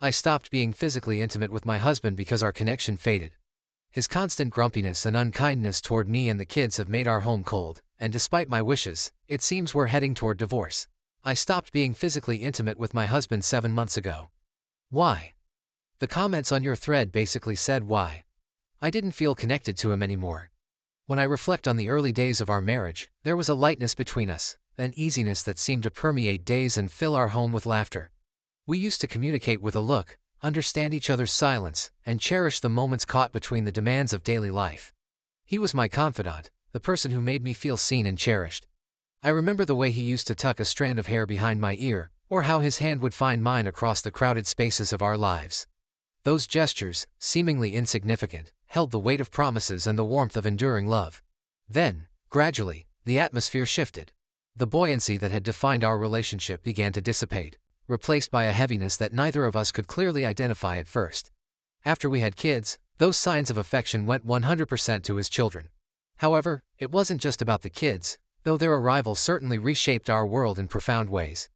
I stopped being physically intimate with my husband because our connection faded. His constant grumpiness and unkindness toward me and the kids have made our home cold, and despite my wishes, it seems we're heading toward divorce. I stopped being physically intimate with my husband 7 months ago. Why? The comments on your thread basically said why. I didn't feel connected to him anymore. When I reflect on the early days of our marriage, there was a lightness between us, an easiness that seemed to permeate days and fill our home with laughter. We used to communicate with a look, understand each other's silence, and cherish the moments caught between the demands of daily life. He was my confidant, the person who made me feel seen and cherished. I remember the way he used to tuck a strand of hair behind my ear, or how his hand would find mine across the crowded spaces of our lives. Those gestures, seemingly insignificant, held the weight of promises and the warmth of enduring love. Then, gradually, the atmosphere shifted. The buoyancy that had defined our relationship began to dissipate, replaced by a heaviness that neither of us could clearly identify at first. After we had kids, those signs of affection went 100% to his children. However, it wasn't just about the kids, though their arrival certainly reshaped our world in profound ways.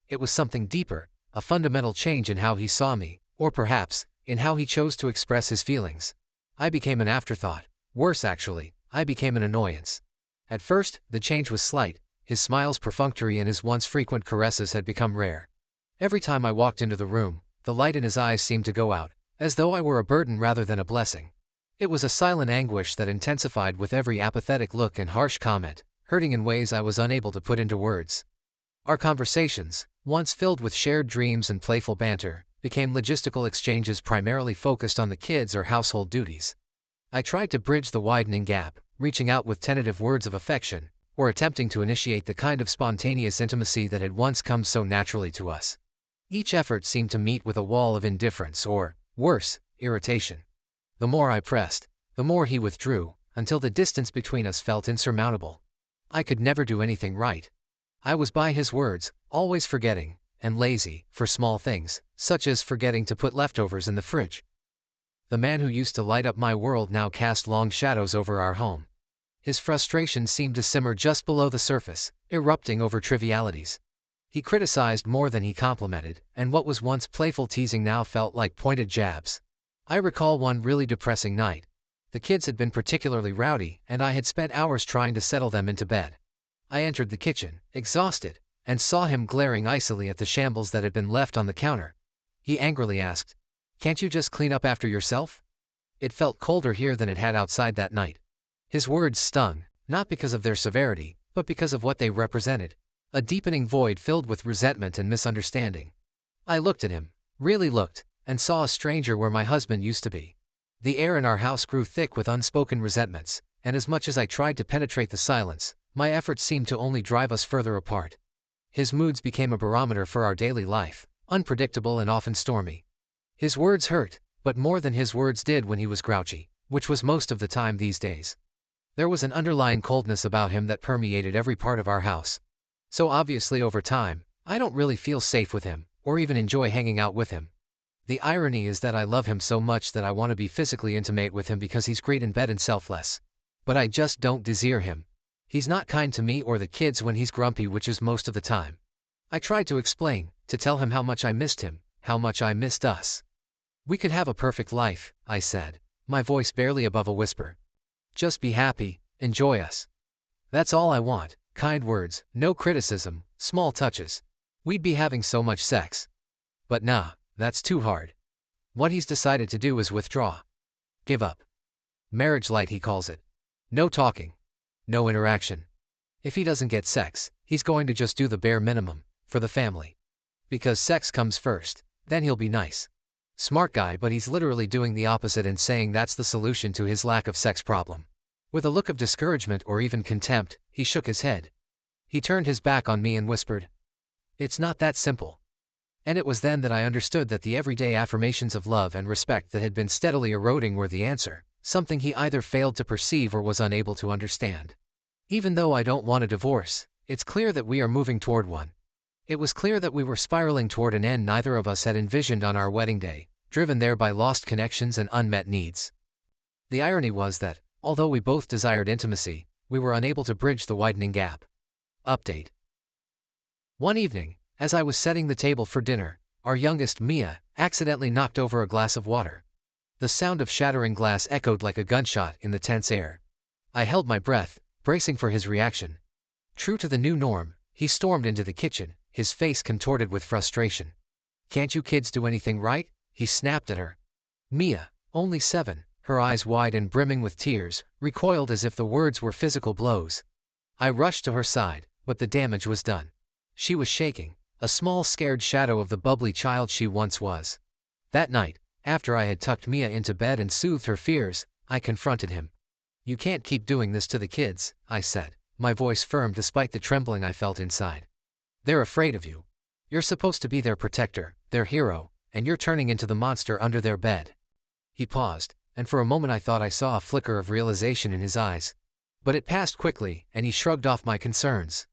It was something deeper, a fundamental change in how he saw me, or perhaps, in how he chose to express his feelings. I became an afterthought. Worse actually, I became an annoyance. At first, the change was slight. His smiles perfunctory and his once frequent caresses had become rare. Every time I walked into the room, the light in his eyes seemed to go out, as though I were a burden rather than a blessing. It was a silent anguish that intensified with every apathetic look and harsh comment, hurting in ways I was unable to put into words. Our conversations, once filled with shared dreams and playful banter, became logistical exchanges primarily focused on the kids or household duties. I tried to bridge the widening gap, reaching out with tentative words of affection, or attempting to initiate the kind of spontaneous intimacy that had once come so naturally to us. Each effort seemed to meet with a wall of indifference or, worse, irritation. The more I pressed, the more he withdrew, until the distance between us felt insurmountable. I could never do anything right. I was, by his words, always forgetting, and lazy, for small things, such as forgetting to put leftovers in the fridge. The man who used to light up my world now cast long shadows over our home. His frustration seemed to simmer just below the surface, erupting over trivialities. He criticized more than he complimented, and what was once playful teasing now felt like pointed jabs. I recall one really depressing night. The kids had been particularly rowdy, and I had spent hours trying to settle them into bed. I entered the kitchen, exhausted, and saw him glaring icily at the shambles that had been left on the counter. He angrily asked, "Can't you just clean up after yourself?" It felt colder here than it had outside that night. His words stung, not because of their severity, but because of what they represented. A deepening void filled with resentment and misunderstanding. I looked at him, really looked, and saw a stranger where my husband used to be. The air in our house grew thick with unspoken resentments, and as much as I tried to penetrate the silence, my efforts seemed to only drive us further apart. His moods became a barometer for our daily life, unpredictable and often stormy. His words hurt, but more than his words did when he was grouchy, which was most of the time these days. There was an underlying coldness about him that permeated every part of our house. So obviously over time, I don't really feel safe with him, or even enjoy hanging out with him. The irony is that I love him so much that I want to be physically intimate with him because he's great in bed and selfless. But I just don't desire him. He's not kind to me or the kids when he's grumpy, which is most of the time. I tried to explain, to tell him how much I missed him, how much I missed us. "We could have a perfect life," I said, my voice barely above a whisper. "Just be happy, enjoy us. That's all I want, kind words, no criticism, small touches. We'd be having so much sex. But nah, that's too hard. What he's decided to do is withdraw. Give up. Marriage light, he calls it. No talking. No interaction. If he doesn't get sex, he's going to just do the bare minimum, for the family. Because sex comes first, then he'll be nice. Smart guy, but he's literally doing the opposite and saying that's the solution to his lack of sex problem." With a look of discouragement or even contempt, he shook his head. He turned his back on me and whispered, "It's not that simple." And it was then that I understood that the everyday affirmations of love and respect that had been steadily eroding were the answer, something he either failed to perceive or was unable to understand. Even though I don't want a divorce, it's clear that we are moving toward one. It was clear that we were spiraling toward an end neither of us had envisioned on our wedding day, driven there by lost connections and unmet needs. The irony was that, although we both desired intimacy, we were unable to bridge the widening gap. Update. One evening, as I was setting the table for dinner, Our youngest, Mia, accidentally knocked over a glass of water. The sound of shattering glass echoed like a gunshot in the tense air. I held my breath, bracing for his reaction. True to the new norm, he stormed into the kitchen, his face contorted with frustration. "Can't you kids do anything right?" he snapped at her. Mia, only 7, her eyes wide and brimming with tears, recoiled as if the words were physical blows. I rushed to her side, but the damage was done. She was shaking, a small scared shadow of the bubbly child she once was. That night, after I had tucked Mia into bed and soothed her fears, I confronted him. "You can't keep doing this to the kids," I said, my voice firm despite the trembling I felt inside. "They're afraid of you. You're supposed to be their protector, their hero, and you're turning into the monster under their bed." He paused, and for a moment I thought I saw a flicker of realization in his eyes. But it passed quickly, and he shrugged off my concerns.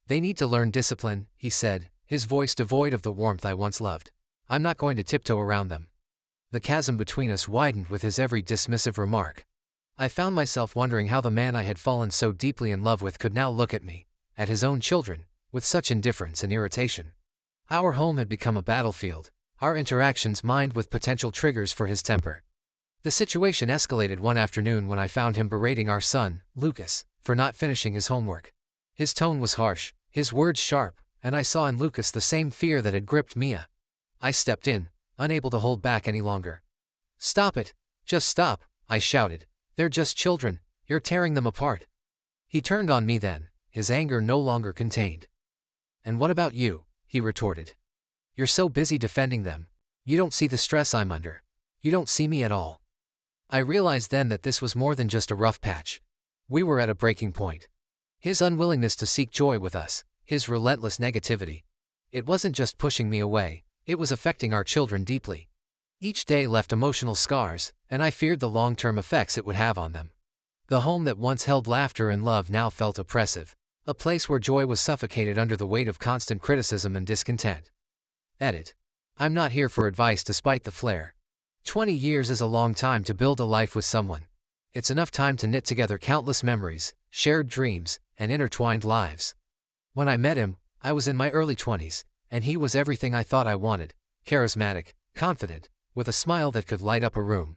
"They need to learn discipline," he said, his voice devoid of the warmth I once loved. "I'm not going to tiptoe around them." The chasm between us widened with his every dismissive remark. I found myself wondering how the man I had fallen so deeply in love with could now look at me, at his own children, with such indifference and irritation. Our home had become a battlefield, our interactions mined with potential triggers for his temper. The situation escalated one afternoon when I found him berating our son, Lucas, for not finishing his homework. His tone was harsh, his words sharp, and I saw in Lucas the same fear that had gripped Mia. I stepped in, unable to hold back any longer. "Stop it! Just stop!" I shouted. "They're just children, you're tearing them apart." He turned on me then, his anger no longer contained. "And what about you?" he retorted. "You're so busy defending them. You don't see the stress I'm under. You don't see me at all." I realized then that this was more than just a rough patch. We were at a breaking point. His unwillingness to seek joy with us, his relentless negativity. It wasn't just pushing me away, it was affecting our children deeply. Each day left emotional scars, and I feared the long-term effects it would have on them. The home that once held laughter and love now felt oppressive, a place where joy was suffocated under the weight of constant criticism and discontent. Edit. I'm not here for advice despite the flair. 20 years is a long time to build a life with someone. It's enough time to knit together countless memories, shared dreams, and intertwined lives. When I met him, I was in my early 20s, and he was everything I thought I wanted: charismatic, confident, with a smile that could light up a room.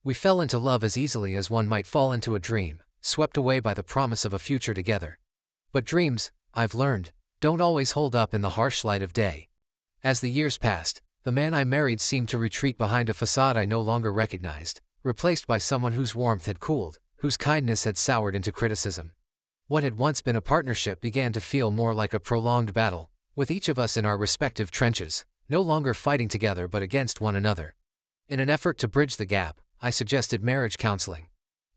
We fell into love as easily as one might fall into a dream, swept away by the promise of a future together. But dreams, I've learned, don't always hold up in the harsh light of day. As the years passed, the man I married seemed to retreat behind a facade I no longer recognized, replaced by someone whose warmth had cooled, whose kindness had soured into criticism. What had once been a partnership began to feel more like a prolonged battle, with each of us in our respective trenches, no longer fighting together but against one another. In an effort to bridge the gap, I suggested marriage counseling.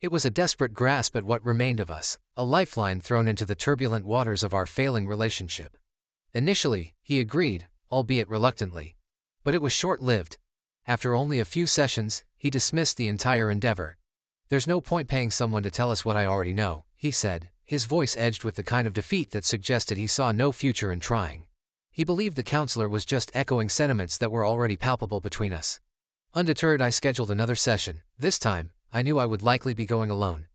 It was a desperate grasp at what remained of us, a lifeline thrown into the turbulent waters of our failing relationship. Initially, he agreed, albeit reluctantly. But it was short-lived. After only a few sessions, he dismissed the entire endeavor. "There's no point paying someone to tell us what I already know," he said, his voice edged with the kind of defeat that suggested he saw no future in trying. He believed the counselor was just echoing sentiments that were already palpable between us. Undeterred, I scheduled another session. This time, I knew I would likely be going alone.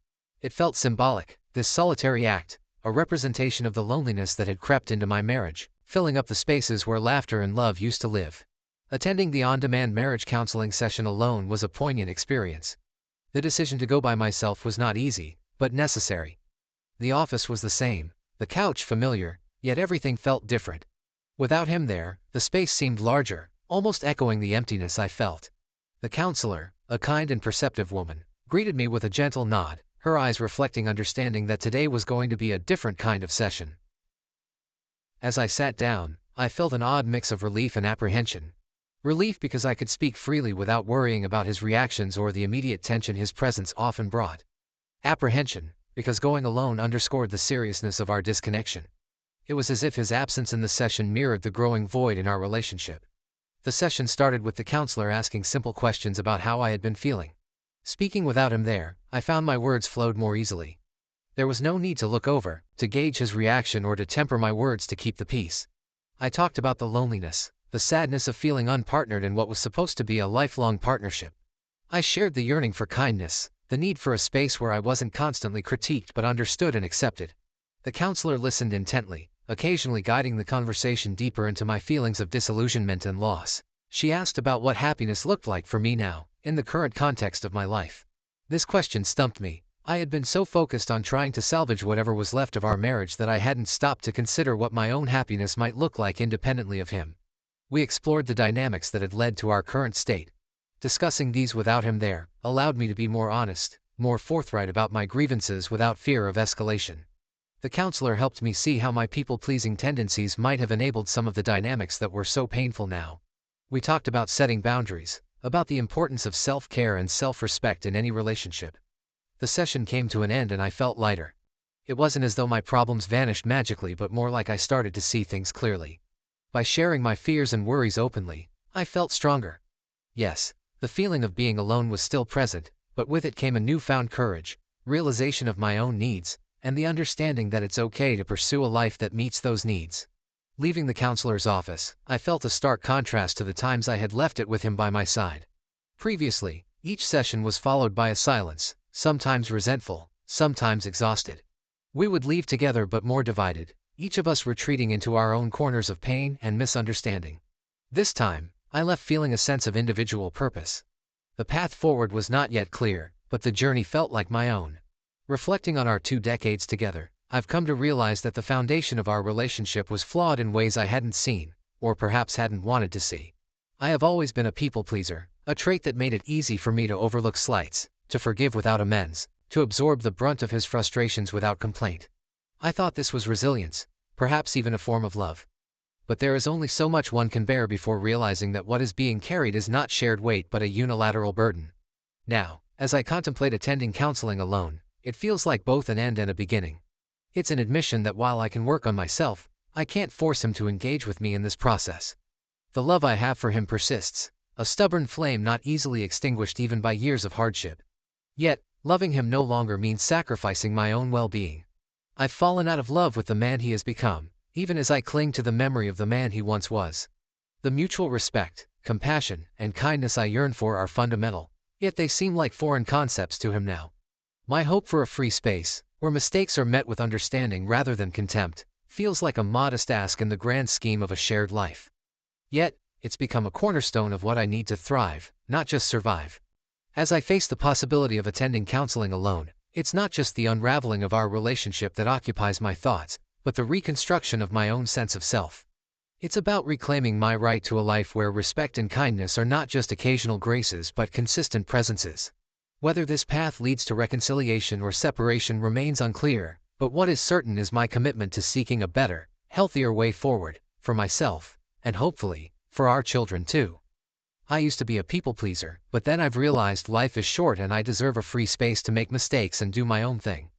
It felt symbolic, this solitary act, a representation of the loneliness that had crept into my marriage, filling up the spaces where laughter and love used to live. Attending the on-demand marriage counseling session alone was a poignant experience. The decision to go by myself was not easy, but necessary. The office was the same, the couch familiar, yet everything felt different. Without him there, the space seemed larger, almost echoing the emptiness I felt. The counselor, a kind and perceptive woman, greeted me with a gentle nod, her eyes reflecting understanding that today was going to be a different kind of session. As I sat down, I felt an odd mix of relief and apprehension. Relief because I could speak freely without worrying about his reactions or the immediate tension his presence often brought. Apprehension, because going alone underscored the seriousness of our disconnection. It was as if his absence in the session mirrored the growing void in our relationship. The session started with the counselor asking simple questions about how I had been feeling. Speaking without him there, I found my words flowed more easily. There was no need to look over, to gauge his reaction or to temper my words to keep the peace. I talked about the loneliness, the sadness of feeling unpartnered in what was supposed to be a lifelong partnership. I shared the yearning for kindness, the need for a space where I wasn't constantly critiqued but understood and accepted. The counselor listened intently, occasionally guiding the conversation deeper into my feelings of disillusionment and loss. She asked about what happiness looked like for me now, in the current context of my life. This question stumped me. I had been so focused on trying to salvage whatever was left of our marriage that I hadn't stopped to consider what my own happiness might look like independently of him. We explored the dynamics that had led to our current state. Discussing these without him there allowed me to be more honest, more forthright about my grievances without fear of escalation. The counselor helped me see how my people-pleasing tendencies might have enabled some of the dynamics that were so painful now. We talked about setting boundaries, about the importance of self-care and self-respect in any relationship. The session came to an end and I felt lighter. It wasn't as though my problems vanished magically, but more like I started to see things clearly. By sharing my fears and worries openly, I felt stronger. Yes, the feeling of being alone was still present, but with it came a newfound courage, realization of my own needs, and the understanding that it's okay to pursue a life that meets those needs. Leaving the counselor's office, I felt a stark contrast to the times I had left it with him by my side. Previously, each session was followed by a silence, sometimes resentful, sometimes exhausted. We would leave together but more divided, each of us retreating into our own corners of pain and misunderstanding. This time, I left feeling a sense of individual purpose. The path forward was not yet clear, but the journey felt like my own. Reflecting on our 2 decades together, I've come to realize that the foundation of our relationship was flawed in ways I hadn't seen, or perhaps hadn't wanted to see. I have always been a people pleaser, a trait that made it easy for me to overlook slights, to forgive without amends, to absorb the brunt of his frustrations without complaint. I thought this was resilience, perhaps even a form of love. But there is only so much one can bear before realizing that what is being carried is not shared weight but a unilateral burden. Now, as I contemplate attending counseling alone, it feels like both an end and a beginning. It's an admission that while I can work on myself, I can't force him to engage with me in this process. The love I have for him persists, a stubborn flame not easily extinguished even by years of hardship. Yet, loving him no longer means sacrificing my own well-being. I've fallen out of love with the man he has become, even as I cling to the memory of the man he once was. The mutual respect, compassion, and kindness I yearn for are fundamental, yet they seem like foreign concepts to him now. My hope for a free space, where mistakes are met with understanding rather than contempt, feels like a modest ask in the grand scheme of a shared life. Yet, it's become a cornerstone of what I need to thrive, not just survive. As I face the possibility of attending counseling alone, it's not just the unraveling of our relationship that occupies my thoughts, but the reconstruction of my own sense of self. It's about reclaiming my right to a life where respect and kindness are not just occasional graces but consistent presences. Whether this path leads to reconciliation or separation remains unclear, but what is certain is my commitment to seeking a better, healthier way forward, for myself, and hopefully, for our children too. I used to be a people pleaser, but then I've realized life is short and I deserve a free space to make mistakes and do my own thing.